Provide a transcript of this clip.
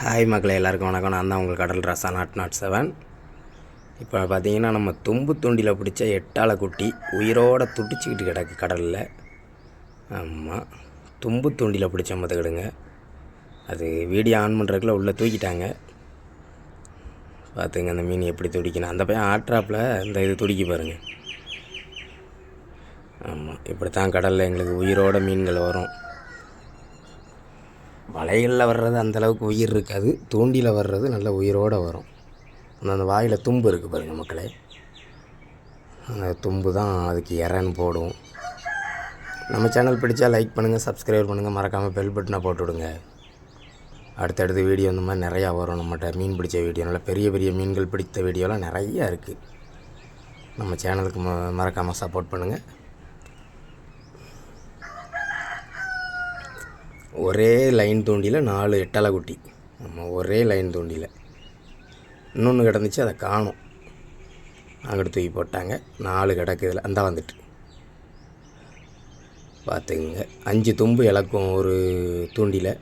Hi மக்களே, எல்லாருக்கும் வணக்கம். நான் தான் உங்கள் கடல் ராசா நாட் 7. இப்போ பார்த்தீங்கன்னா நம்ம தும்பு தூண்டியில் பிடிச்ச எட்டாளை குட்டி உயிரோடு துடிச்சிக்கிட்டு கிடக்கு கடலில். ஆமாம், தும்பு தூண்டியில் பிடிச்ச பார்த்துக்கிடுங்க. அது வீடியோ ஆன் பண்ணுறதுக்குள்ள உள்ளே தூக்கிட்டாங்க. பார்த்துங்க அந்த மீன் எப்படி துடிக்கணும். அந்த பையன் ஆட்ராப்பில் இந்த இது துடிக்கி பாருங்கள். ஆமாம், இப்படி தான் கடலில் எங்களுக்கு உயிரோட மீன்கள் வரும். வலைகளில் வர்றது அந்தளவுக்கு உயிர் இருக்காது, தூண்டியில் வர்றது நல்ல உயிரோடு வரும். அந்த வாயில் தும்பு இருக்குது பாருங்கள் மக்களே, அந்த தும்பு தான் அதுக்கு இறன்னு போடும். நம்ம சேனல் பிடிச்சா லைக் பண்ணுங்கள், சப்ஸ்கிரைப் பண்ணுங்கள், மறக்காமல் பெல் பட்டனை போட்டு விடுங்க. அடுத்தடுத்த வீடியோ இந்த மாதிரி நிறையா வரும். நம்மகிட்ட மீன் பிடிச்ச வீடியோ, நல்லா பெரிய பெரிய மீன்கள் பிடித்த வீடியோலாம் நிறையா இருக்குது. நம்ம சேனலுக்கு மறக்காமல் சப்போர்ட் பண்ணுங்கள். ஒரே லைன் தூண்டியில் 4 எட்டாளை குட்டி. நம்ம ஒரே லைன் தூண்டியில் இன்னொன்று கிடந்துச்சு, அதை காணும், அங்கிட்டு தூக்கி போட்டாங்க. 4 கிடக்கு இதில். அந்த வந்துட்டு பார்த்துக்குங்க. 5 தும்பு இலக்கும் ஒரு தூண்டியில்.